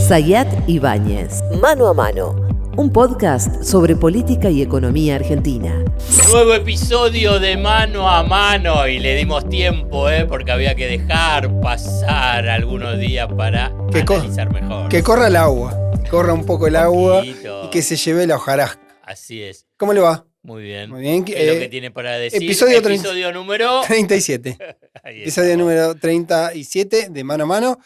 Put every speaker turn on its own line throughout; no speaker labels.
Sayat Ibáñez. Mano a Mano. Un podcast sobre política y economía argentina.
Nuevo episodio de Mano a Mano y le dimos tiempo, porque había que dejar pasar algunos días para analizar mejor.
Que corra el agua, que corra un poco el agua y que se lleve la hojarasca.
Así es.
¿Cómo le va?
Muy bien.
Muy bien.
¿Qué es lo que tiene para decir?
Episodio
número
37. Episodio número 37 de Mano a Mano.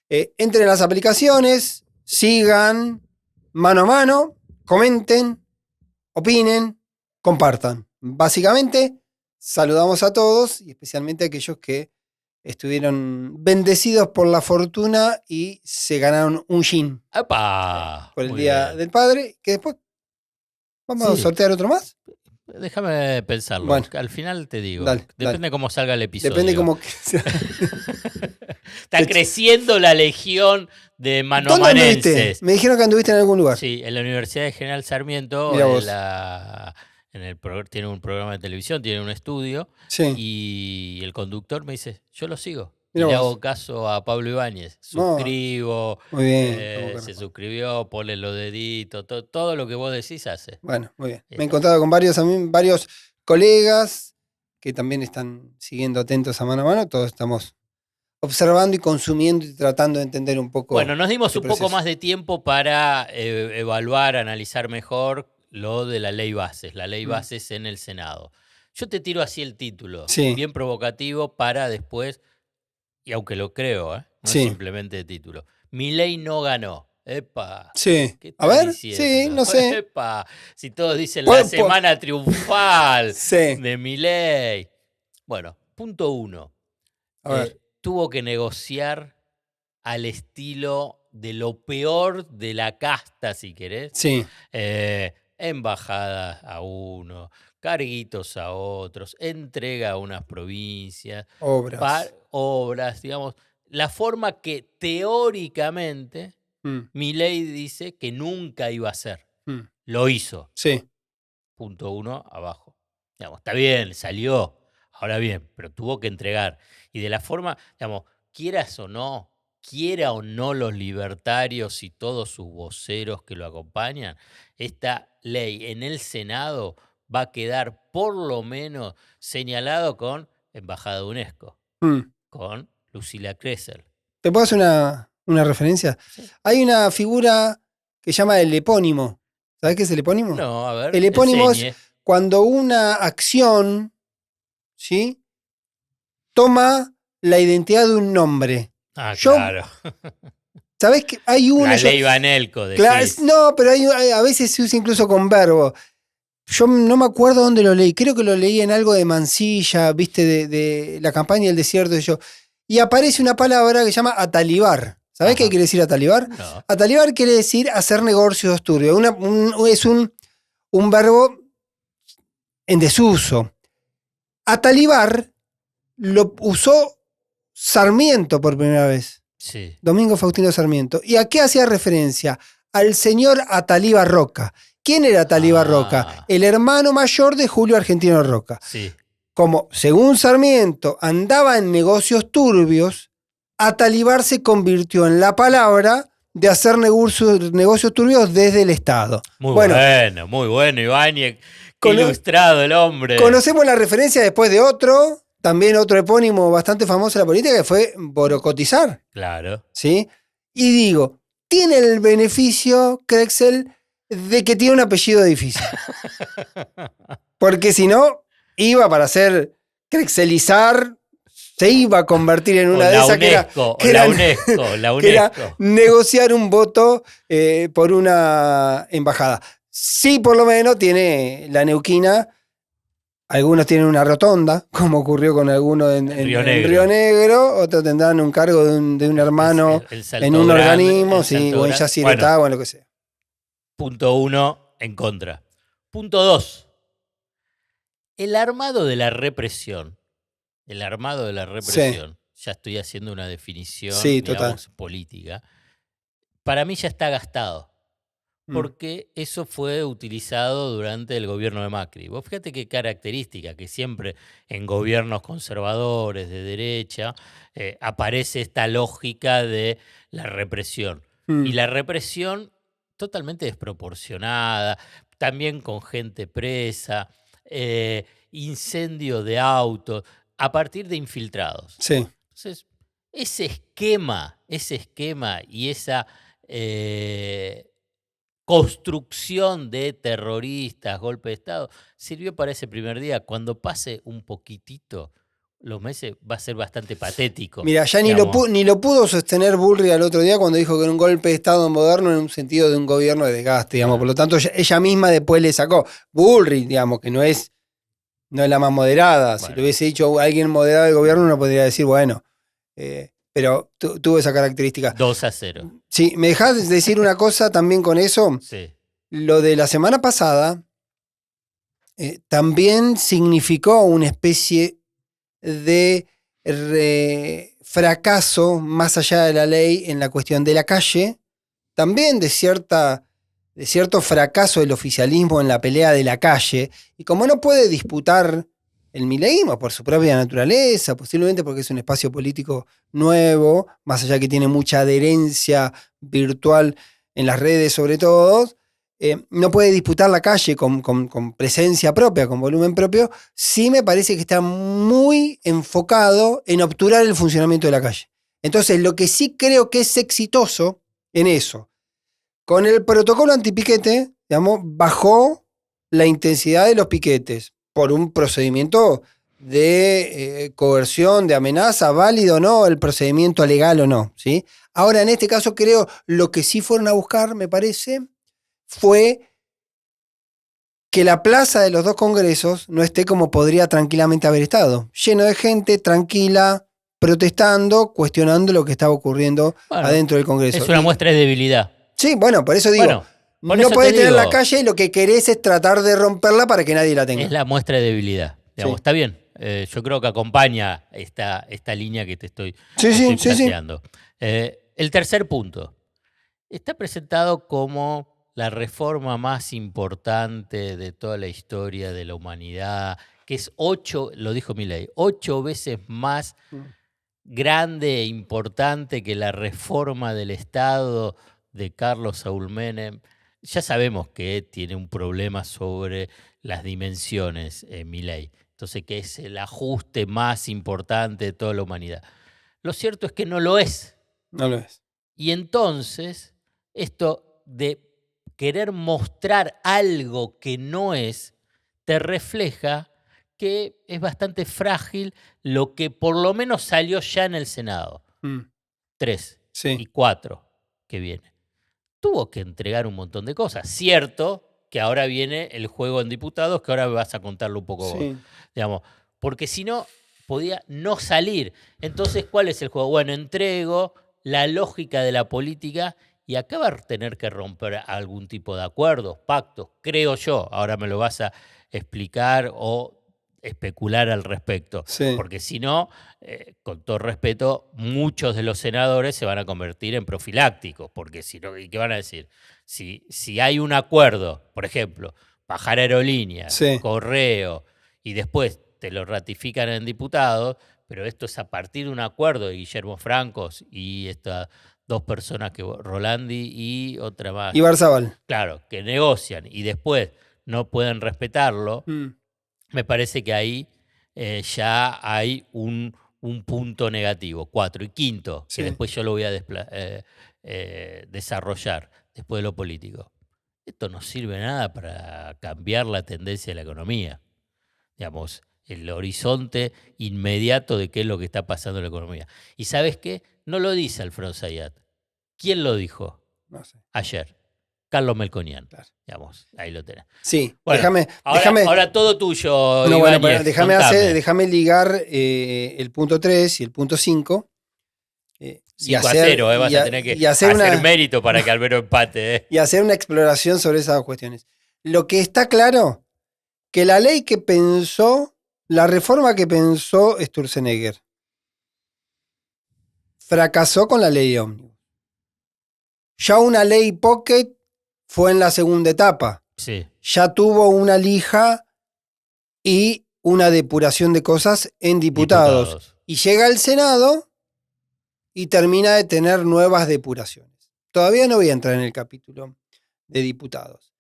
Entren en las aplicaciones, sigan Mano a Mano, comenten, opinen, compartan. Básicamente, saludamos a todos y especialmente a aquellos que estuvieron bendecidos por la fortuna y se ganaron un jean.
¡Epa!
Por el Día del Padre, que después vamos a sortear otro más.
Déjame pensarlo.
Bueno,
al final te digo.
dale.
Depende cómo salga el episodio.
Depende cómo...
Está creciendo la legión de
¿Dónde
manomanenses.
anduviste? Me dijeron que anduviste en algún lugar.
Sí, en la Universidad de General Sarmiento. Tiene un programa de televisión, tiene un estudio.
Sí.
Y el conductor me dice, yo lo sigo.
Mirá
y le
vos.
hago caso a Pablo Ibáñez. Suscribo.
Muy bien.
Se suscribió, ponle los deditos. Todo lo que vos decís hace.
Bueno, muy bien. Me he encontrado con varios colegas que también están siguiendo atentos a Mano. Todos estamos observando y consumiendo y tratando de entender un poco.
Bueno, nos dimos
este
un poco
proceso.
más de tiempo para evaluar, analizar mejor lo de la ley bases, la ley bases en el Senado. Yo te tiro así el título,
Sí.
bien provocativo para después, y aunque lo creo, no
Sí.
es simplemente título. Milei no ganó. ¡Epa!
Sí.
¿Qué
A
estás
ver,
diciendo?
sí, no sé.
¡Epa! Si todos dicen
Bueno,
la semana triunfal
Sí.
de Milei. Bueno, punto 1.
A ver.
Tuvo que negociar al estilo de lo peor de la casta, si querés.
Sí.
Embajadas a uno, carguitos a otros, entrega a unas provincias, obras, digamos. La forma que teóricamente Milei dice que nunca iba a hacer. Lo hizo.
Sí.
Punto 1, abajo. Digamos, está bien, salió. Ahora bien, pero tuvo que entregar. Y de la forma, digamos, quiera o no los libertarios y todos sus voceros que lo acompañan, esta ley en el Senado va a quedar por lo menos señalado con Embajada de UNESCO, con Lucila Cresel.
¿Te puedo hacer una referencia?
Sí.
Hay una figura que se llama el epónimo. ¿Sabés qué es el epónimo?
No, a ver.
El epónimo
enseñe.
es cuando una acción, ¿sí?, toma la identidad de un nombre.
Claro.
¿Sabés que hay una?
La ley Banelco, decís.
Claro, no, pero a veces se usa incluso con verbo. Yo no me acuerdo dónde lo leí. Creo que lo leí en algo de Mansilla, viste, de la campaña del desierto. Y aparece una palabra que se llama atalibar. ¿Sabés qué quiere decir atalibar?
No.
Atalibar quiere decir hacer negocios turbios. Es un verbo en desuso. Atalibar lo usó Sarmiento por primera vez.
Sí.
Domingo Faustino Sarmiento. ¿Y a qué hacía referencia? Al señor Atalíbar Roca. ¿Quién era Atalíbar Roca? El hermano mayor de Julio Argentino Roca.
Sí.
Como, según Sarmiento, andaba en negocios turbios, Atalíbar se convirtió en la palabra de hacer negocios turbios desde el Estado.
Muy bueno, Ibáñez. Ilustrado el hombre.
Conocemos la referencia después de también otro epónimo bastante famoso de la política, que fue Borocotizar.
Claro.
¿Sí? Y digo, tiene el beneficio, Crexel, de que tiene un apellido difícil. Porque si no, iba para ser Crexelizar, se iba a convertir en una de esas
la UNESCO.
que era negociar un voto por una embajada. Sí, por lo menos tiene la neuquina. Algunos tienen una rotonda, como ocurrió con algunos en Río Negro. Otros tendrán un cargo de un hermano en un organismo, sí, o en Yacyretá, o en lo que sea.
Punto 1, en contra. Punto 2. El armado de la represión.
Sí.
Ya estoy haciendo una definición,
sí,
digamos, política. Para mí ya está gastado. Porque eso fue utilizado durante el gobierno de Macri. Vos fíjate qué característica, que siempre en gobiernos conservadores, de derecha, aparece esta lógica de la represión. Y la represión totalmente desproporcionada, también con gente presa, incendio de autos, a partir de infiltrados.
Sí.
Entonces, ese esquema y esa construcción de terroristas, golpe de Estado, sirvió para ese primer día. Cuando pase un poquitito los meses, va a ser bastante patético.
Mira, ya ni lo pudo sostener Bullrich al otro día cuando dijo que era un golpe de Estado moderno en un sentido de un gobierno de desgaste, digamos. Por lo tanto, ella misma después le sacó. Bullrich, digamos, que no es la más moderada. Bueno. Si lo hubiese dicho alguien moderado del gobierno, uno podría decir, bueno, pero tuvo esa característica.
2-0.
Sí, ¿me dejás decir una cosa también con eso?
Sí.
Lo de la semana pasada también significó una especie de fracaso más allá de la ley en la cuestión de la calle, también de cierto fracaso del oficialismo en la pelea de la calle, y como no puede disputar el mileísmo por su propia naturaleza, posiblemente porque es un espacio político nuevo, más allá que tiene mucha adherencia virtual en las redes sobre todo, no puede disputar la calle con presencia propia, con volumen propio, sí me parece que está muy enfocado en obturar el funcionamiento de la calle. Entonces, lo que sí creo que es exitoso en eso, con el protocolo antipiquete, digamos, bajó la intensidad de los piquetes por un procedimiento de coerción, de amenaza, válido o no, el procedimiento legal o no, ¿sí? Ahora, en este caso, creo lo que sí fueron a buscar, me parece, fue que la plaza de los dos congresos no esté como podría tranquilamente haber estado, lleno de gente tranquila, protestando, cuestionando lo que estaba ocurriendo adentro del Congreso.
Es una muestra de debilidad.
Sí, bueno, por eso digo, no podés tener la calle y lo que querés es tratar de romperla para que nadie la tenga.
Es la muestra de debilidad. Digamos,
Sí.
Está bien. Yo creo que acompaña esta línea que te estoy planteando. El tercer punto. Está presentado como la reforma más importante de toda la historia de la humanidad, que es 8, lo dijo Milei, 8 veces más grande e importante que la reforma del Estado de Carlos Saúl Menem. Ya sabemos que tiene un problema sobre las dimensiones, Milei. Entonces, que es el ajuste más importante de toda la humanidad. Lo cierto es que no lo es.
No lo es.
Y entonces, esto de querer mostrar algo que no es, te refleja que es bastante frágil lo que por lo menos salió ya en el Senado. 3 y 4 que viene. Tuvo que entregar un montón de cosas. Cierto que ahora viene el juego en diputados, que ahora vas a contarlo un poco vos, digamos, porque si no, podía no salir. Entonces, ¿cuál es el juego? Bueno, entrego la lógica de la política y acá va a tener que romper algún tipo de acuerdos, pactos, creo yo. Ahora me lo vas a explicar o especular al respecto.
Sí.
Porque si no, con todo respeto, muchos de los senadores se van a convertir en profilácticos. Porque si no, ¿qué van a decir? Si hay un acuerdo, por ejemplo, bajar aerolíneas, correo, y después te lo ratifican en diputados, pero esto es a partir de un acuerdo de Guillermo Francos y estas dos personas, Rolandi y otra más.
Y Barzabal.
Claro, que negocian y después no pueden respetarlo. Me parece que ahí ya hay un punto negativo. 4. Y quinto, que después yo lo voy a desarrollar después de lo político. Esto no sirve nada para cambiar la tendencia de la economía. Digamos, el horizonte inmediato de qué es lo que está pasando en la economía. ¿Y sabes qué? No lo dice Alfredo Zayat. ¿Quién lo dijo?
No sé.
Ayer. Carlos Melconian.
Claro.
Digamos, ahí lo tenés.
Sí,
bueno, ahora todo tuyo,
no,
Ibáñez,
bueno, déjame ligar el punto 3 y el punto 5.
5-0, vas a tener que hacer mérito para que Albero empate.
Y hacer una exploración sobre esas cuestiones. Lo que está claro, que la ley que pensó, la reforma que pensó Sturzenegger, fracasó con la ley ómnibus. Ya una ley pocket fue en la segunda etapa.
Sí.
Ya tuvo una lija y una depuración de cosas en diputados. Y llega al Senado y termina de tener nuevas depuraciones. Todavía no voy a entrar en el capítulo de diputados.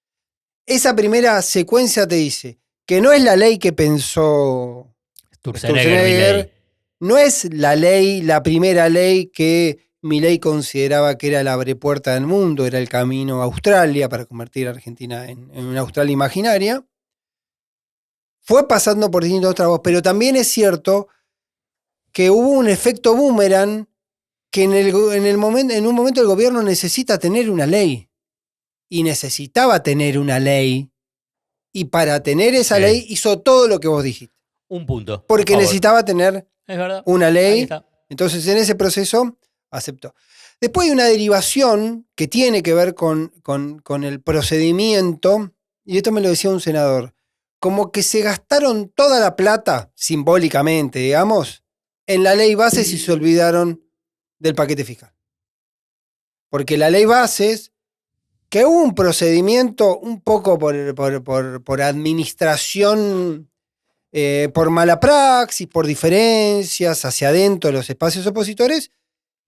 Esa primera secuencia te dice que no es la ley que pensó Sturzenegger, no es la primera ley que Milei consideraba que era la abrepuerta del mundo, era el camino a Australia para convertir a Argentina en una Australia imaginaria. Fue pasando por distintos trabajos, pero también es cierto que hubo un efecto boomerang que en un momento el gobierno necesita tener una ley. Y necesitaba tener una ley. Y para tener esa ley hizo todo lo que vos dijiste.
Un punto.
Porque necesitaba tener una ley. Entonces en ese proceso aceptó. Después hay una derivación que tiene que ver con el procedimiento. Y esto me lo decía un senador. Como que se gastaron toda la plata, simbólicamente, digamos, en la ley bases y se olvidaron del paquete fiscal. Porque la ley bases, que hubo un procedimiento un poco por administración, por mala praxis, por diferencias hacia adentro de los espacios opositores,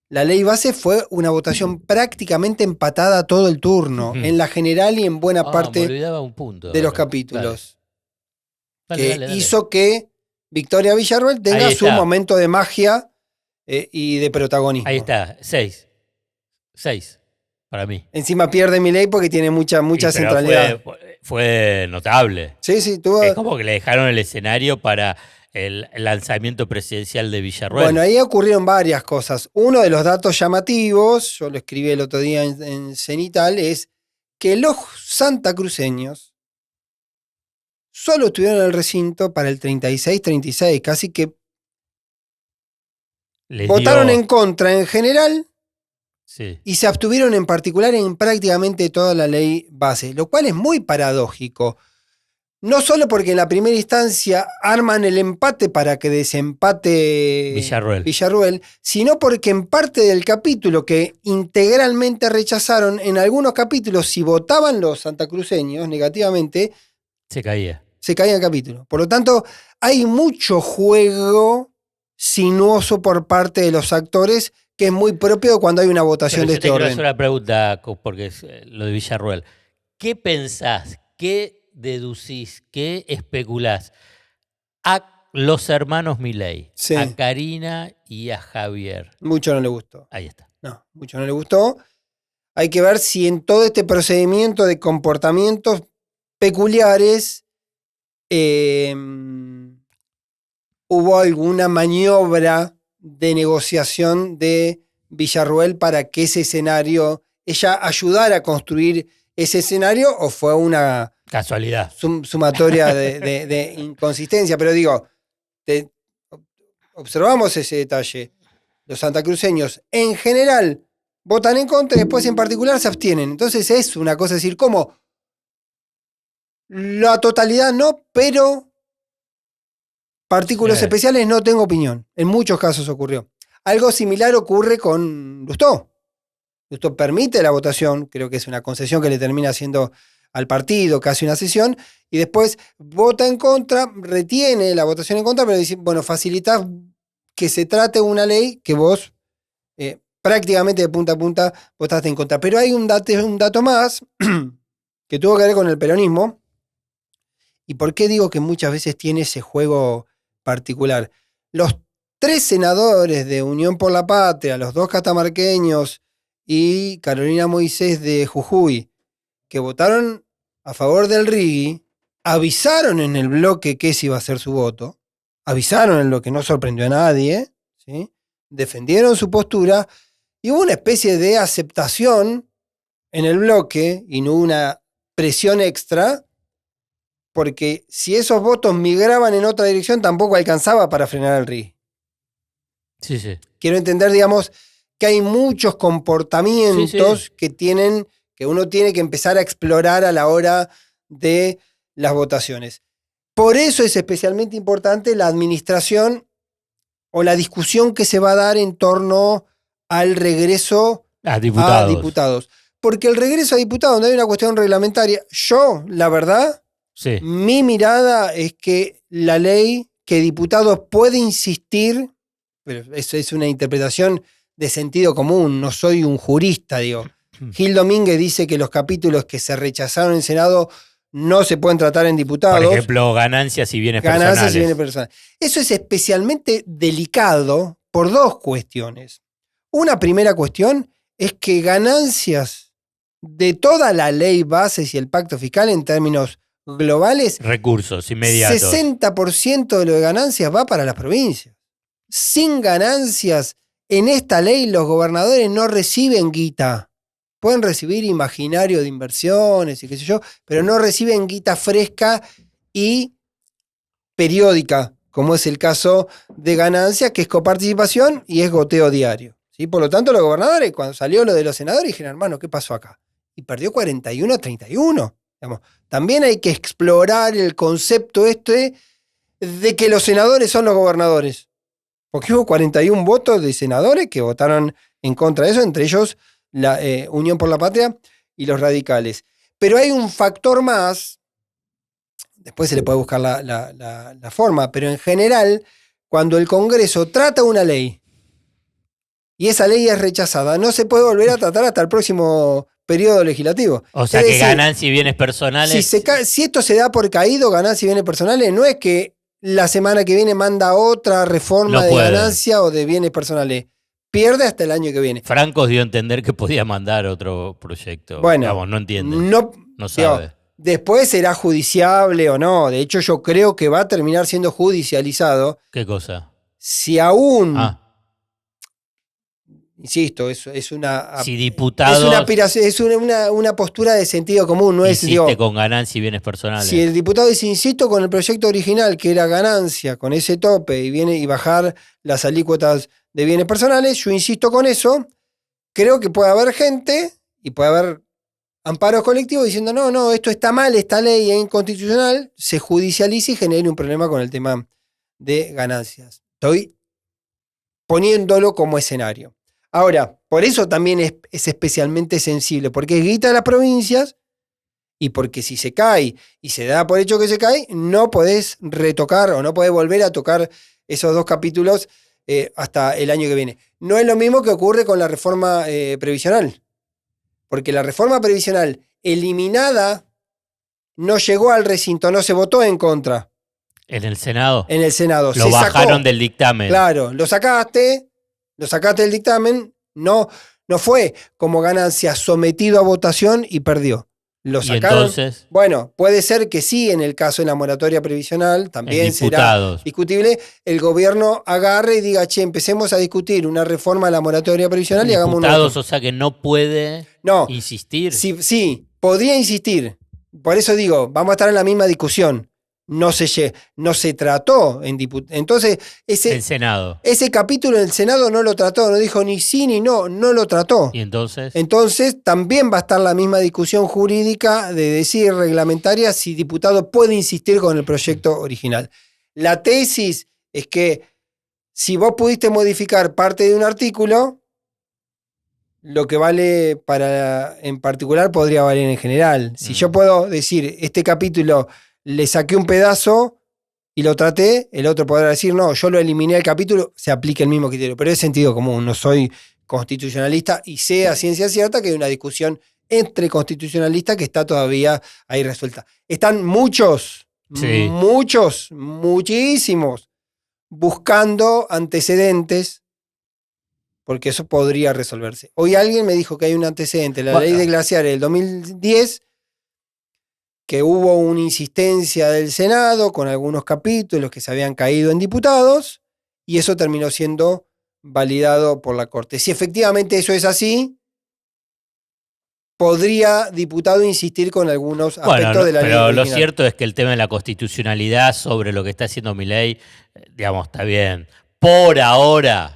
la ley base fue una votación prácticamente empatada todo el turno, en la general y en buena parte de los capítulos. Dale. Hizo que Victoria Villarruel tenga su momento de magia y de protagonismo.
Ahí está, 6 para mí.
Encima pierde Milei porque tiene mucha centralidad.
Fue notable.
Sí, tuvo.
Es como que le dejaron el escenario para el lanzamiento presidencial de Villarruel.
Bueno, ahí ocurrieron varias cosas. Uno de los datos llamativos, yo lo escribí el otro día en Cenital, es que los santacruceños solo estuvieron en el recinto para el 36-36, casi que votaron en contra en general.
Sí.
Y se abstuvieron en particular en prácticamente toda la ley base, lo cual es muy paradójico. No solo porque en la primera instancia arman el empate para que desempate Villarruel, sino porque en parte del capítulo que integralmente rechazaron, en algunos capítulos, si votaban los santacruceños negativamente,
se caía
el capítulo. Por lo tanto, hay mucho juego sinuoso por parte de los actores que es muy propio cuando hay una votación de este orden.
Quiero hacer una pregunta, porque es lo de Villarruel. ¿Qué pensás, qué deducís, qué especulás a los hermanos Milei, a Karina y a Javier?
Mucho no le gustó.
Ahí está.
No, mucho no le gustó. Hay que ver si en todo este procedimiento de comportamientos peculiares hubo alguna maniobra de negociación de Villarruel para que ese escenario, ella ayudara a construir ese escenario, o fue una
casualidad,
sumatoria de inconsistencia. Pero digo, observamos ese detalle. Los santacruceños en general votan en contra y después en particular se abstienen. Entonces es una cosa decir, como la totalidad no, pero partículas especiales no tengo opinión. En muchos casos ocurrió. Algo similar ocurre con Lustó. Lustó permite la votación, creo que es una concesión que le termina haciendo al partido, casi una sesión, y después vota en contra, retiene la votación en contra, pero dice, bueno, facilitás que se trate una ley que vos prácticamente de punta a punta votaste en contra. Pero hay un dato más que tuvo que ver con el peronismo. ¿Y por qué digo que muchas veces tiene ese juego particular? Los 3 senadores de Unión por la Patria, los 2 catamarqueños y Carolina Moisés de Jujuy, que votaron a favor del RIGI, avisaron en el bloque que ese iba a ser su voto, avisaron en lo que no sorprendió a nadie, ¿sí? Defendieron su postura y hubo una especie de aceptación en el bloque y no hubo una presión extra, porque si esos votos migraban en otra dirección tampoco alcanzaba para frenar al RIGI.
Sí.
Quiero entender, digamos, que hay muchos comportamientos que uno tiene que empezar a explorar a la hora de las votaciones. Por eso es especialmente importante la administración o la discusión que se va a dar en torno al regreso a diputados. Porque el regreso a diputados, donde hay una cuestión reglamentaria, yo, la verdad, mi mirada es que la ley que diputados puede insistir, pero eso es una interpretación de sentido común, no soy un jurista, digo. Gil Domínguez dice que los capítulos que se rechazaron en el Senado no se pueden tratar en diputados.
Por ejemplo, ganancias y bienes personales.
Eso es especialmente delicado por dos cuestiones. Una primera cuestión es que ganancias de toda la ley bases y el pacto fiscal en términos globales,
recursos inmediatos.
60% de lo de ganancias va para las provincias. Sin ganancias, en esta ley los gobernadores no reciben guita. Pueden recibir imaginario de inversiones y qué sé yo, pero no reciben guita fresca y periódica, como es el caso de ganancias, que es coparticipación y es goteo diario. ¿Sí? Por lo tanto, los gobernadores, cuando salió lo de los senadores, dijeron, hermano, ¿qué pasó acá? Y perdió 41-31. Digamos, también hay que explorar el concepto de que los senadores son los gobernadores. Porque hubo 41 votos de senadores que votaron en contra de eso, entre ellos la Unión por la Patria y los radicales. Pero hay un factor más, después se le puede buscar la forma, pero en general, cuando el Congreso trata una ley y esa ley es rechazada, no se puede volver a tratar hasta el próximo periodo legislativo.
O sea, que ganancias y bienes personales.
Si esto se da por caído, ganancias y bienes personales, no es que la semana que viene manda otra reforma de ganancia o de bienes personales. Pierde hasta el año que viene.
Franco dio a entender que podía mandar otro proyecto.
Bueno,
digamos, no entiende.
No
sabe.
Después será judiciable o no. De hecho, yo creo que va a terminar siendo judicializado.
¿Qué cosa?
Si aún... Insisto, es una...
Si diputados...
Es una postura de sentido común. No es,
con ganancia y bienes personales.
Si el diputado dice, insisto con el proyecto original, que era ganancia, con ese tope, y bajar las alícuotas de bienes personales, yo insisto con eso, creo que puede haber gente, y puede haber amparos colectivos diciendo, no, esto está mal, esta ley es inconstitucional, se judicializa y genere un problema con el tema de ganancias. Estoy poniéndolo como escenario. Ahora, por eso también es especialmente sensible, porque es guita de las provincias y porque si se cae y se da por hecho que se cae, no podés retocar o no podés volver a tocar esos dos capítulos hasta el año que viene. No es lo mismo que ocurre con la reforma previsional, porque la reforma previsional eliminada no llegó al recinto, no se votó en contra.
¿En el Senado?
En el Senado.
Lo bajaron del dictamen.
Claro, lo sacaste del dictamen, no fue como ganancia sometido a votación y perdió. Lo sacaron.
¿Y entonces?
Bueno, puede ser que sí, en el caso de la moratoria previsional, también será discutible. El gobierno agarre y diga, empecemos a discutir una reforma de la moratoria previsional y hagamos un
diputados, o sea que no puede insistir.
Sí, podría insistir. Por eso digo, vamos a estar en la misma discusión. No se trató en diputados. Entonces,
el Senado.
Ese capítulo en el Senado no lo trató, no dijo ni sí ni no lo trató.
¿Y entonces?
Entonces, también va a estar la misma discusión jurídica de decir reglamentaria si diputado puede insistir con el proyecto original. La tesis es que si vos pudiste modificar parte de un artículo, lo que vale en particular podría valer en general. Si yo puedo decir, este capítulo le saqué un pedazo y lo traté, el otro podrá decir, no, yo lo eliminé del capítulo, se aplica el mismo criterio. Pero es sentido común, no soy constitucionalista y sé a ciencia cierta que hay una discusión entre constitucionalistas que está todavía ahí resuelta. Están muchísimos, buscando antecedentes, porque eso podría resolverse. Hoy alguien me dijo que hay un antecedente, la ley de glaciares del 2010, que hubo una insistencia del Senado con algunos capítulos que se habían caído en diputados y eso terminó siendo validado por la Corte. Si efectivamente eso es así, podría diputado insistir con algunos aspectos de la ley.
Pero lo cierto es que el tema de la constitucionalidad sobre lo que está haciendo Milei, digamos, está bien. Por ahora,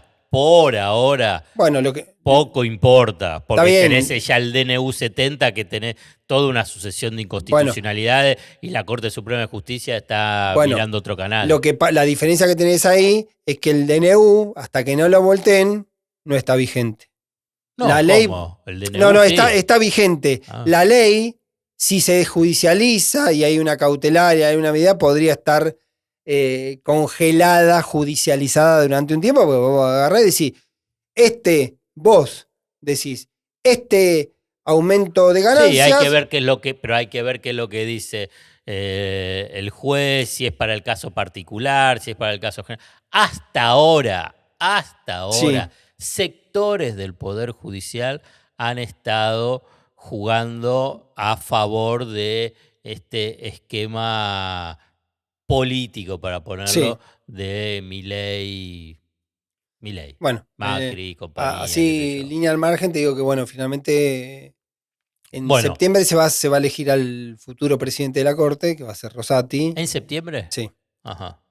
bueno,
poco importa, porque tenés ya el DNU 70, que tenés toda una sucesión de inconstitucionalidades y la Corte Suprema de Justicia está mirando otro canal.
La diferencia que tenés ahí es que el DNU, hasta que no lo volteen, no está vigente.
No,
la ley,
¿el DNU?
Sí. está vigente. La ley, si se judicializa y hay una cautelar y hay una medida, podría estar congelada, judicializada durante un tiempo, porque vos agarrás y decís, vos decís, este aumento de ganancias.
Sí, hay que ver qué es lo que, pero hay que ver qué es lo que dice el juez, si es para el caso particular, si es para el caso general. Hasta ahora,
Sí.
sectores del Poder Judicial han estado jugando a favor de este esquema político, para ponerlo,
Sí.
de Milei,
Bueno,
Macri, compañía, qué sé
así,
yo.
línea al margen, te digo que, bueno, finalmente en
Bueno,
septiembre se va a elegir al futuro presidente de la Corte, que va a ser Rosati.
¿en septiembre?
Sí.
Ajá.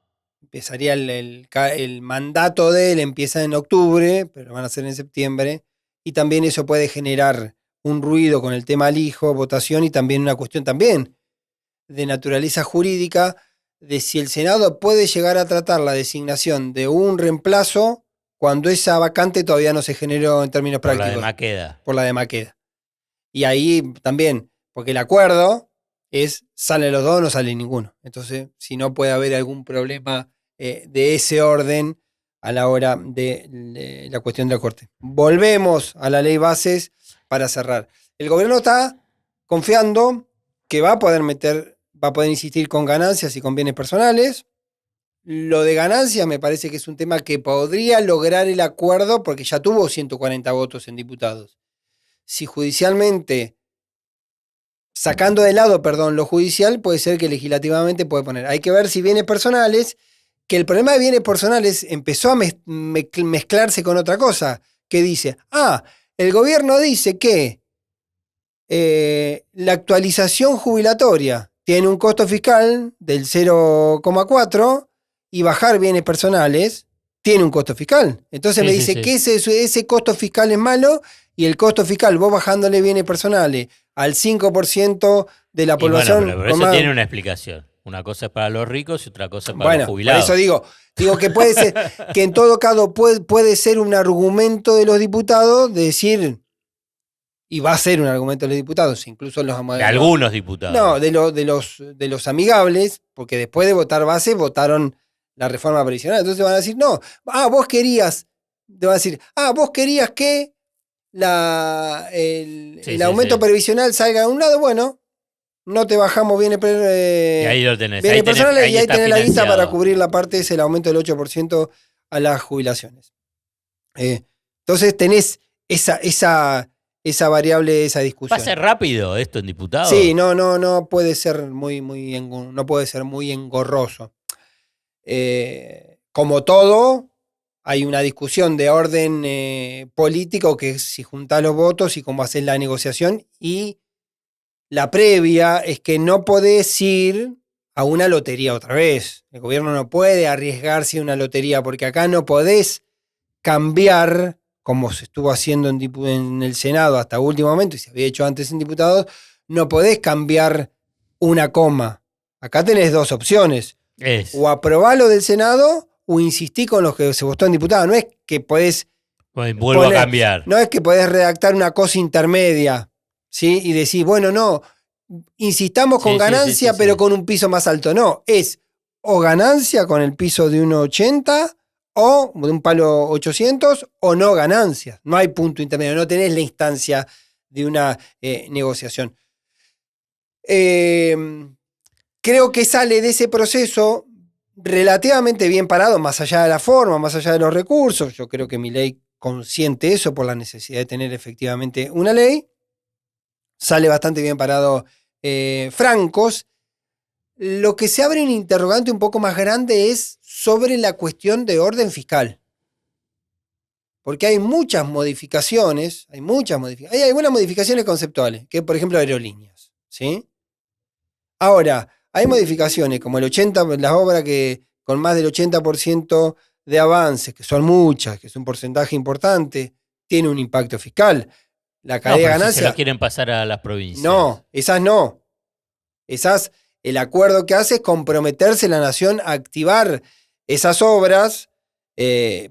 Empezaría el mandato de él, empieza en octubre, pero lo van a hacer en septiembre. Y también eso puede generar un ruido con el tema al hijo, votación, y también una cuestión también de naturaleza jurídica, de si el Senado puede llegar a tratar la designación de un reemplazo cuando esa vacante todavía no se generó en términos
Por la
prácticos.
de Maqueda.
Por la de Maqueda. Y ahí también, porque el acuerdo es, salen los dos o no sale ninguno. Entonces, si no puede haber algún problema de ese orden a la hora de la cuestión de la Corte. Volvemos a la ley bases para cerrar. El gobierno está confiando que va a poder insistir con ganancias y con bienes personales. Lo de ganancias me parece que es un tema que podría lograr el acuerdo porque ya tuvo 140 votos en diputados. Si judicialmente, sacando de lado, lo judicial, puede ser que legislativamente puede poner. Hay que ver si bienes personales, que el problema de bienes personales empezó a mezclarse con otra cosa, que dice, el gobierno dice que la actualización jubilatoria tiene un costo fiscal del 0,4 y bajar bienes personales tiene un costo fiscal. Entonces me dice que ese costo fiscal es malo y el costo fiscal, vos bajándole bienes personales al 5% de la población.
Bueno, pero eso tiene una explicación. Una cosa es para los ricos y otra cosa es para los jubilados.
Por eso digo que puede ser, que en todo caso puede ser un argumento de los diputados de decir, y va a ser un argumento de los diputados, incluso los
de algunos diputados.
No, de los amigables, porque después de votar base, votaron la reforma previsional. Entonces van a decir, no, vos querías que el aumento previsional salga a un lado, bueno, no te bajamos bienes
y ahí lo tenés.
Bienes personales y ahí tenés la lista para
financiado.
cubrir la parte, es el aumento del 8% a las jubilaciones. Entonces tenés esa variable, esa discusión.
¿Va a ser rápido esto en diputados?
Sí, no puede ser no puede ser muy engorroso. Como todo, hay una discusión de orden político, que es si juntás los votos y cómo haces la negociación, y la previa es que no podés ir a una lotería otra vez. El gobierno no puede arriesgarse a una lotería, porque acá no podés cambiar, como se estuvo haciendo en el Senado hasta último momento, y se había hecho antes en diputados, no podés cambiar una coma. Acá tenés dos opciones. O aprobá lo del Senado o insistí con los que se votó en diputados. No es que podés...
Vuelvo a cambiar.
No es que podés redactar una cosa intermedia, ¿sí? Y decir, bueno, no, insistamos con ganancia, pero con un piso más alto. No, es o ganancia con el piso de 1,80 o de un palo 800 o no ganancias. No hay punto intermedio, no tenés la instancia de una negociación. Creo que sale de ese proceso relativamente bien parado, más allá de la forma, más allá de los recursos. Yo creo que Milei consciente eso por la necesidad de tener efectivamente una ley. Sale bastante bien parado Francos. Lo que se abre un interrogante un poco más grande es sobre la cuestión de orden fiscal. Porque hay muchas modificaciones, hay algunas modificaciones conceptuales, que por ejemplo aerolíneas, ¿sí? Ahora, hay modificaciones como las obras que con más del 80% de avances, que son muchas, que es un porcentaje importante, tiene un impacto fiscal. La caída de ganancias.
Si se lo quieren pasar a las provincias.
No. Esas, el acuerdo que hace es comprometerse la nación a activar esas obras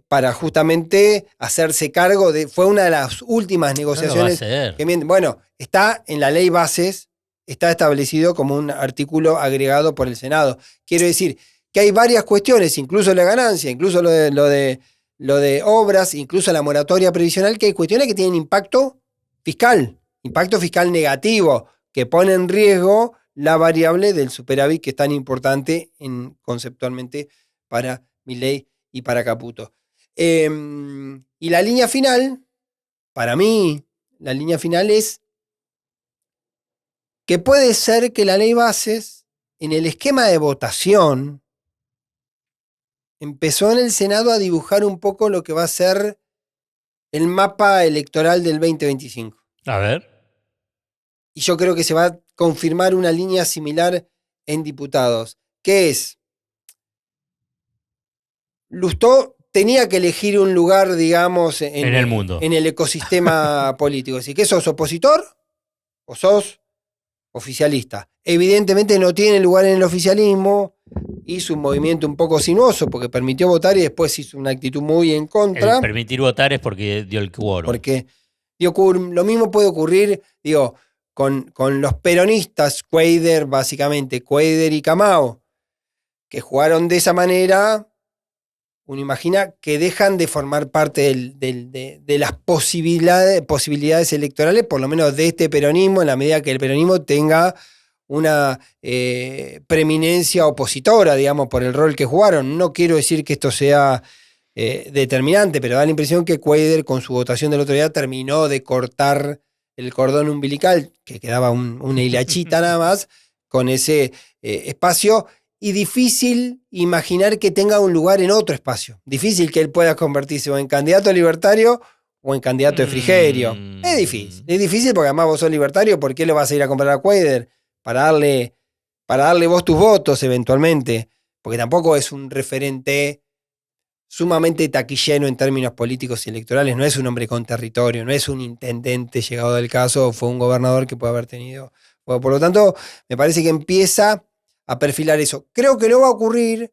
para justamente hacerse cargo de. Fue una de las últimas negociaciones.
No lo va a hacer.
Bueno, está en la ley bases. Está establecido como un artículo agregado por el Senado. Quiero decir que hay varias cuestiones, incluso la ganancia, incluso lo de obras, incluso la moratoria previsional, que hay cuestiones que tienen impacto fiscal. impacto fiscal negativo que pone en riesgo la variable del superávit que es tan importante conceptualmente para Milei y para Caputo. Y la línea final, para mí, la línea final es que puede ser que la ley bases, en el esquema de votación, empezó en el Senado a dibujar un poco lo que va a ser el mapa electoral del 2025.
A ver.
Y yo creo que se va a confirmar una línea similar en diputados, que es, Lustó tenía que elegir un lugar, digamos,
en el mundo,
en el ecosistema político. Así que sos opositor o sos oficialista. Evidentemente no tiene lugar en el oficialismo, hizo un movimiento un poco sinuoso porque permitió votar y después hizo una actitud muy en contra.
El permitir votar es porque dio el quórum.
Porque lo mismo puede ocurrir, con los peronistas, Cuadra y Camao, que jugaron de esa manera. Uno imagina que dejan de formar parte de las posibilidades electorales, por lo menos de este peronismo, en la medida que el peronismo tenga una preeminencia opositora, digamos, por el rol que jugaron. No quiero decir que esto sea determinante, pero da la impresión que Cuadra, con su votación del otro día, terminó de cortar el cordón umbilical, que quedaba una hilachita nada más, con ese espacio. Y difícil imaginar que tenga un lugar en otro espacio. Difícil que él pueda convertirse o en candidato libertario o en candidato de Frigerio. Es difícil porque además vos sos libertario, ¿por qué lo vas a ir a comprar a Cuadra? Para darle vos tus votos eventualmente. Porque tampoco es un referente sumamente taquillero en términos políticos y electorales. No es un hombre con territorio, no es un intendente llegado del caso, fue un gobernador que puede haber tenido. Por lo tanto, me parece que empieza a perfilar eso. Creo que no va a ocurrir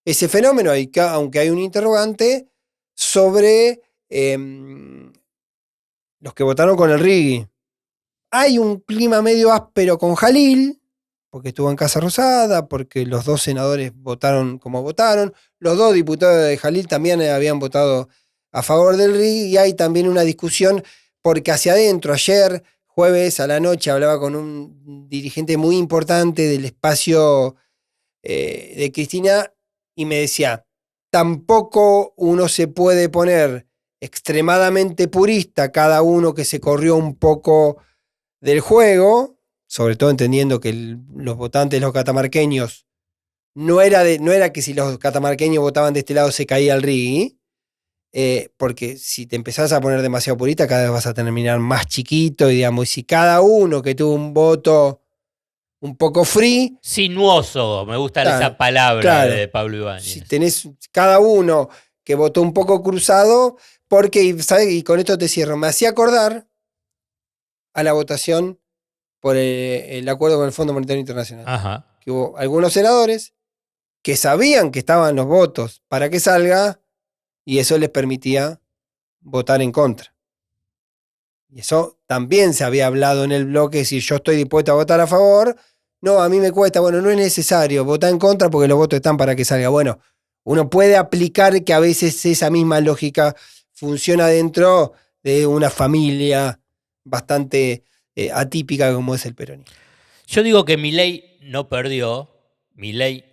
ese fenómeno, aunque hay un interrogante sobre los que votaron con el Rigui. Hay un clima medio áspero con Jalil, porque estuvo en Casa Rosada, porque los dos senadores votaron como votaron, los dos diputados de Jalil también habían votado a favor del Rigui, y hay también una discusión porque hacia adentro, ayer jueves a la noche hablaba con un dirigente muy importante del espacio de Cristina y me decía, tampoco uno se puede poner extremadamente purista, cada uno que se corrió un poco del juego, sobre todo entendiendo que los votantes, los catamarqueños, no era que si los catamarqueños votaban de este lado se caía el Rigui, porque si te empezás a poner demasiado purista, cada vez vas a terminar más chiquito, y si cada uno que tuvo un voto un poco free.
Sinuoso, me gusta esa palabra de Pablo Ibáñez.
Si tenés cada uno que votó un poco cruzado, porque, ¿sabes? Y con esto te cierro, me hacía acordar a la votación por el acuerdo con el Fondo Monetario Internacional.
Ajá.
Que hubo algunos senadores que sabían que estaban los votos para que salga, y eso les permitía votar en contra. Y eso también se había hablado en el bloque, si yo estoy dispuesto a votar a favor, no, a mí me cuesta, bueno, no es necesario votar en contra porque los votos están para que salga. Bueno, uno puede aplicar que a veces esa misma lógica funciona dentro de una familia bastante atípica como es el peronismo.
Yo digo que Milei no perdió, Milei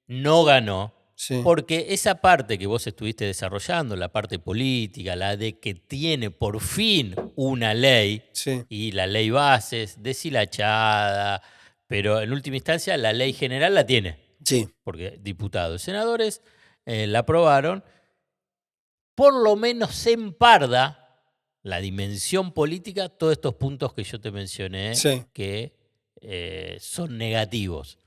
no ganó, sí, porque esa parte que vos estuviste desarrollando, la parte política, la de que tiene por fin una ley, sí, y la ley bases, deshilachada, pero en última instancia la ley general la tiene.
Sí.
Porque diputados y senadores la aprobaron, por lo menos se emparda la dimensión política, todos estos puntos que yo te mencioné, sí, que son negativos.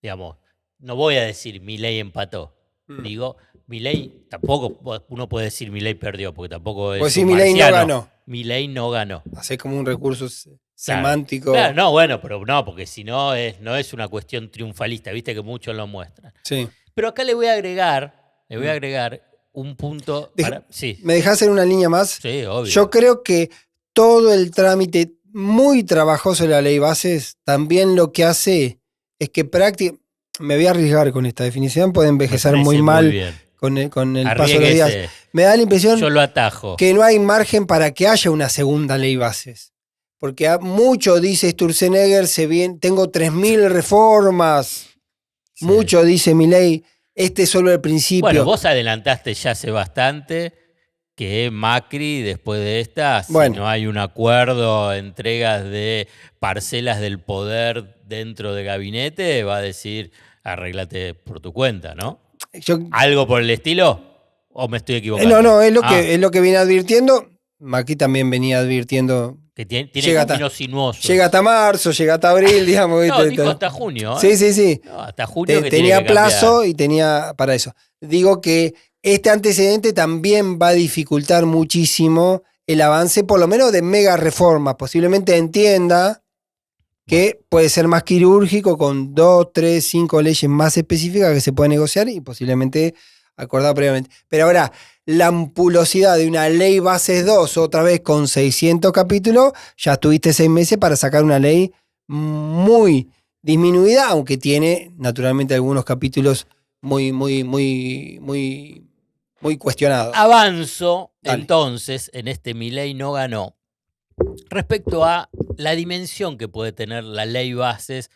Digamos, no voy a decir Milei empató. Digo, Milei tampoco, uno puede decir Milei perdió, porque tampoco es.
Pues sí, Milei no ganó.
Milei no ganó.
Hace como un recurso semántico.
Claro, no, bueno, pero no, porque si no es una cuestión triunfalista, viste que muchos lo muestran.
Sí.
Pero acá le voy a agregar un punto. Sí.
¿Me dejás hacer una línea más?
Sí, obvio.
Yo creo que todo el trámite muy trabajoso de la ley bases también lo que hace es que me voy a arriesgar con esta definición, puede envejecer muy mal con el paso de los días. Me da la impresión
yo lo atajo,
que no hay margen para que haya una segunda ley bases. porque mucho dice Sturzenegger, tengo 3.000 reformas,
Sí.
mucho dice Milei, este es solo el principio.
Bueno, vos adelantaste ya hace bastante que Macri, después de esta,
Bueno.
si no hay un acuerdo, entregas de parcelas del poder dentro del gabinete, va a decir, arréglate por tu cuenta, ¿no? ¿Algo por el estilo? ¿O me estoy equivocando?
No, es lo que viene advirtiendo. Macri también venía advirtiendo.
Que tiene
llega
caminos sinuosos.
Llega hasta marzo, llega hasta abril, digamos.
No, dijo hasta junio.
Sí.
No, hasta junio que
tenía
tiene que
plazo
cambiar.
y tenía para eso. Digo que este antecedente también va a dificultar muchísimo el avance, por lo menos de mega reformas. Posiblemente entienda que puede ser más quirúrgico con 2, 3, 5 leyes más específicas que se pueden negociar y posiblemente acordar previamente. Pero ahora, la ampulosidad de una ley bases 2, otra vez con 600 capítulos, ya tuviste 6 meses para sacar una ley muy disminuida, aunque tiene naturalmente algunos capítulos muy cuestionados.
Avanzo,
Dale.
entonces, en este Milei no ganó, respecto a la dimensión que puede tener la ley bases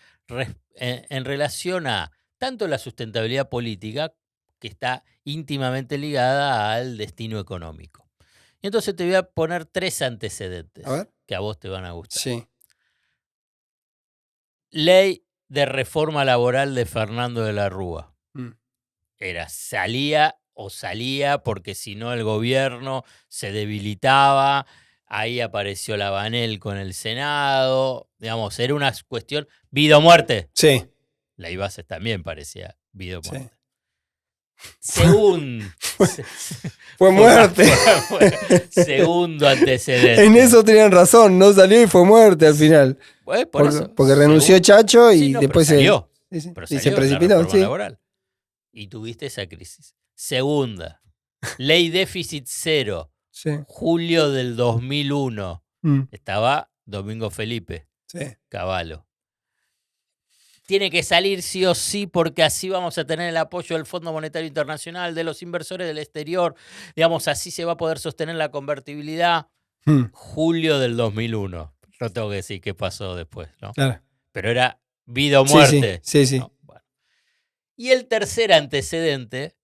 en relación a tanto la sustentabilidad política, que está íntimamente ligada al destino económico. Y entonces te voy a poner 3 antecedentes que a vos te van a gustar.
Sí.
Ley de reforma laboral de Fernando de la Rúa. Salía porque si no el gobierno se debilitaba. Ahí apareció la Banel con el Senado. Digamos, era una cuestión vida o muerte.
Sí.
La Ibases también parecía vida o muerte.
Sí. Fue muerte.
Segundo antecedente.
En eso tenían razón, no salió y fue muerte al final. Porque renunció Chacho y después
salió.
Y se precipitó.
La reforma laboral. Y tuviste esa crisis. Segunda, ley déficit cero.
Sí.
Julio del 2001. Estaba Domingo Felipe Cavallo. Tiene que salir sí o sí porque así vamos a tener el apoyo del Fondo Monetario Internacional, de los inversores del exterior. Digamos, así se va a poder sostener la convertibilidad. Julio del 2001. No tengo que decir qué pasó después, ¿no?
Claro.
Pero era vida o muerte.
Sí.
¿no? Bueno. Y el tercer antecedente,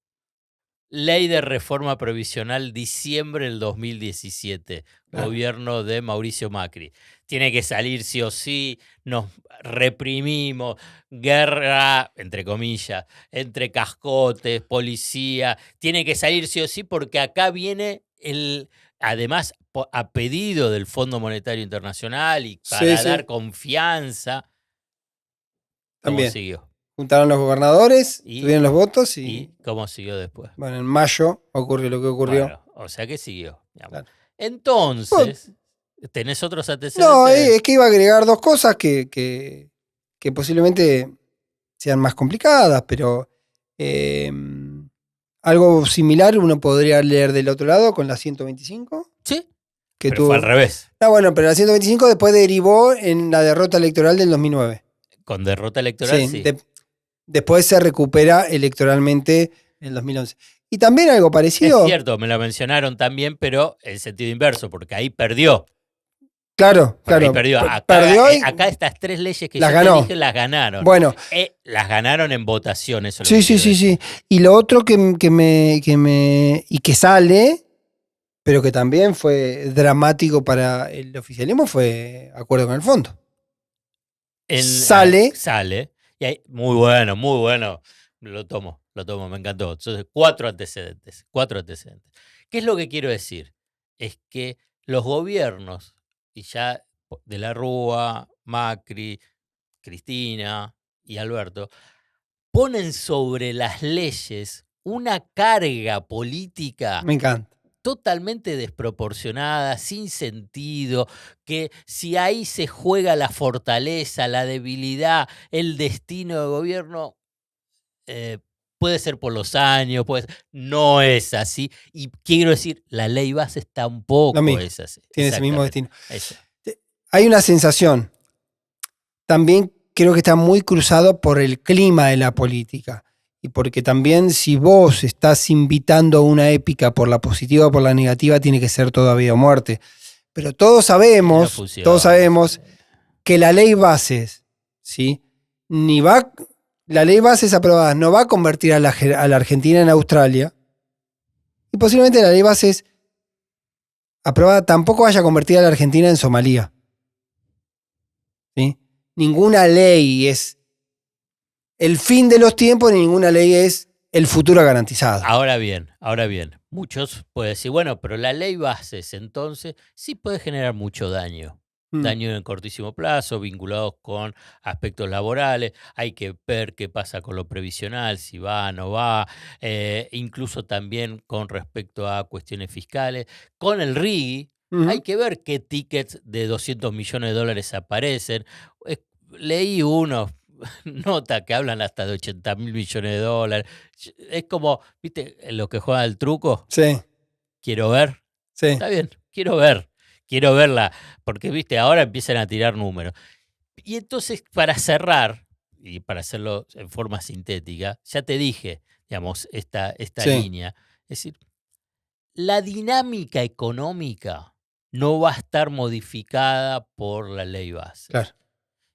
ley de reforma provisional, diciembre del 2017, gobierno de Mauricio Macri. Tiene que salir sí o sí, nos reprimimos, guerra, entre comillas, entre cascotes, policía. Tiene que salir sí o sí porque acá viene además a pedido del Fondo Monetario Internacional y para dar confianza. ¿Cómo siguió?
Juntaron los gobernadores, tuvieron los votos
¿Y cómo siguió después?
Bueno, en mayo ocurrió lo que ocurrió.
Bueno, o sea que siguió. Claro. Entonces, ¿tenés otros antecedentes?
No, es que iba a agregar 2 cosas que posiblemente sean más complicadas, pero algo similar uno podría leer del otro lado con la 125.
Sí, pero fue al revés.
No, bueno, pero la 125 después derivó en la derrota electoral del 2009.
Con derrota electoral, sí.
Después se recupera electoralmente en el 2011. Y también algo parecido.
Es cierto, me lo mencionaron también, pero en sentido inverso, porque ahí perdió.
Claro.
Ahí perdió. Acá estas 3 leyes que
las
yo
ganó.
te dije las ganaron.
Bueno.
Las ganaron en votación, eso
Sí. Y lo otro que sale, pero que también fue dramático para el oficialismo, fue acuerdo con el fondo. Sale.
Y ahí, muy bueno. Lo tomo, me encantó. Entonces, 4 antecedentes. ¿Qué es lo que quiero decir? Es que los gobiernos, y ya de la Rúa, Macri, Cristina y Alberto, ponen sobre las leyes una carga política.
Me encanta.
Totalmente desproporcionada, sin sentido, que si ahí se juega la fortaleza, la debilidad, el destino del gobierno, puede ser por los años, no es así. Y quiero decir, la ley bases tampoco es así.
Tiene ese mismo destino. Hay una sensación, también creo que está muy cruzado por el clima de la política. Y porque también si vos estás invitando a una épica por la positiva o por la negativa, tiene que ser toda vida o muerte. Pero todos sabemos que la ley bases, ¿sí? La ley bases aprobada no va a convertir a la Argentina en Australia. Y posiblemente la ley bases aprobada tampoco vaya a convertir a la Argentina en Somalia. ¿Sí? Ninguna ley es el fin de los tiempos, ni ninguna ley es el futuro garantizado.
Ahora bien, muchos pueden decir, bueno, pero la ley bases entonces sí puede generar mucho daño. Daño en cortísimo plazo, vinculados con aspectos laborales. Hay que ver qué pasa con lo previsional, si va o no va, incluso también con respecto a cuestiones fiscales. Con el RIGI, hay que ver qué tickets de $200 millones aparecen. Leí unos nota que hablan hasta de $80 millones. Es como, ¿viste? Los que juegan al truco.
Sí.
Quiero ver.
Sí.
Está bien, quiero verla, porque, ¿viste? Ahora empiezan a tirar números. Y entonces, para cerrar, y para hacerlo en forma sintética, ya te dije, digamos, esta línea. Es decir, la dinámica económica no va a estar modificada por la ley base.
Claro.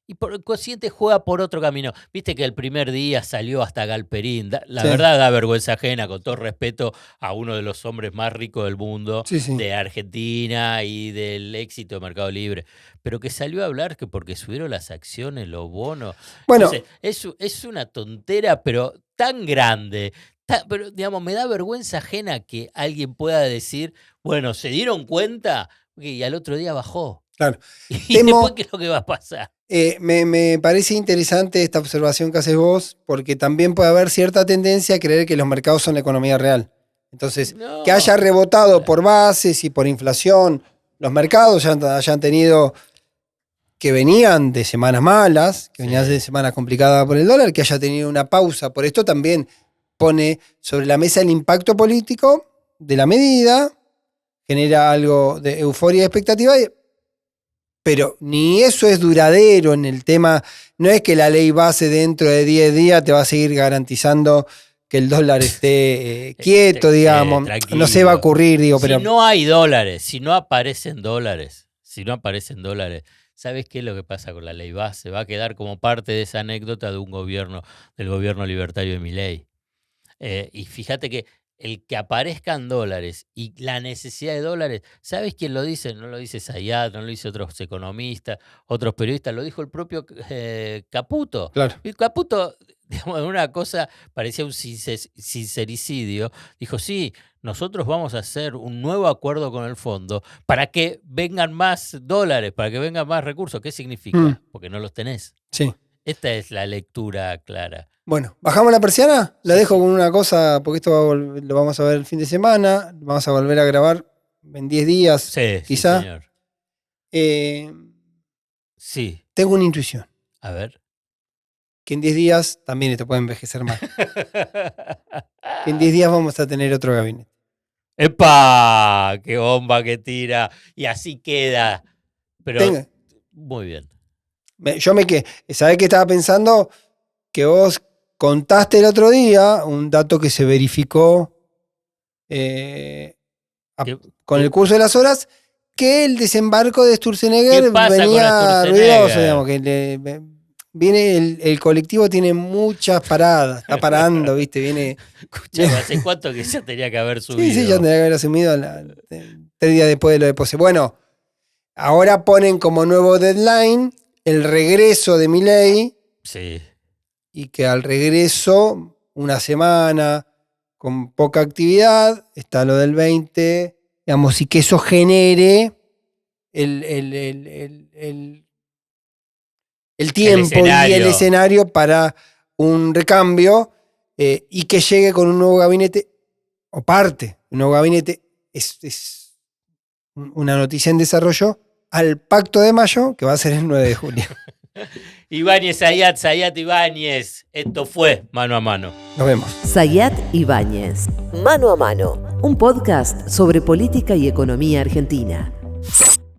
Y por el consciente juega por otro camino. Viste que el primer día salió hasta Galperín. La verdad da vergüenza ajena, con todo respeto a uno de los hombres más ricos del mundo, de Argentina y del éxito de Mercado Libre. Pero que salió a hablar que porque subieron las acciones, los bonos.
Bueno,
entonces, es una tontera, pero tan grande. Pero, digamos, me da vergüenza ajena que alguien pueda decir, bueno, ¿se dieron cuenta? Y al otro día bajó.
Claro.
¿Y después qué es lo que va a pasar?
Me parece interesante esta observación que haces vos, porque también puede haber cierta tendencia a creer que los mercados son la economía real. Entonces, que haya rebotado por bases y por inflación, los mercados ya hayan tenido, que venían de semanas malas, que venían de semanas complicadas por el dólar, que haya tenido una pausa. Por esto también pone sobre la mesa el impacto político de la medida, genera algo de euforia y expectativa. Pero ni eso es duradero en el tema. No es que la ley base dentro de 10 días te va a seguir garantizando que el dólar esté quieto, digamos. No se va a ocurrir, digo. Pero
si no hay dólares, si no aparecen dólares, ¿sabes qué es lo que pasa con la ley base? Va a quedar como parte de esa anécdota de del gobierno libertario de Milei. Y fíjate que el que aparezcan dólares y la necesidad de dólares, ¿sabes quién lo dice? No lo dice Zayat, no lo dice otros economistas, otros periodistas, lo dijo el propio Caputo.
Claro.
Y Caputo, digamos, en una cosa parecía un sincericidio, dijo, sí, nosotros vamos a hacer un nuevo acuerdo con el fondo para que vengan más dólares, para que vengan más recursos. ¿Qué significa? Porque no los tenés.
Sí.
Esta es la lectura clara.
Bueno, ¿bajamos la persiana? La dejo con una cosa, porque esto lo vamos a ver el fin de semana. Vamos a volver a grabar en 10 días, quizá.
Sí, señor. Sí.
Tengo una intuición.
A ver.
Que en 10 días también esto puede envejecer mal. Que en 10 días vamos a tener otro gabinete.
¡Epa! ¡Qué bomba que tira! Y así queda. Pero muy bien.
¿Sabés qué estaba pensando? Que vos contaste el otro día un dato que se verificó con el curso de las horas, que el desembarco de Sturzenegger venía ruidoso, digamos, que viene el colectivo tiene muchas paradas, está parando, ¿viste? Viene.
Escuchame, ¿hace cuánto que ya tenía que haber subido?
Sí, ya tendría que haber asumido 3 días después de lo de Pose. Bueno, ahora ponen como nuevo deadline el regreso de Milei.
Sí.
Y que al regreso, una semana con poca actividad, está lo del 20, digamos, y que eso genere el tiempo y el escenario para un recambio, y que llegue con un nuevo gabinete, o parte, un nuevo gabinete, es una noticia en desarrollo, al Pacto de Mayo, que va a ser el 9 de julio.
Ibáñez, Zayat Ibáñez. Esto fue Mano a Mano.
Nos vemos.
Zayat Ibáñez. Mano a Mano. Un podcast sobre política y economía argentina.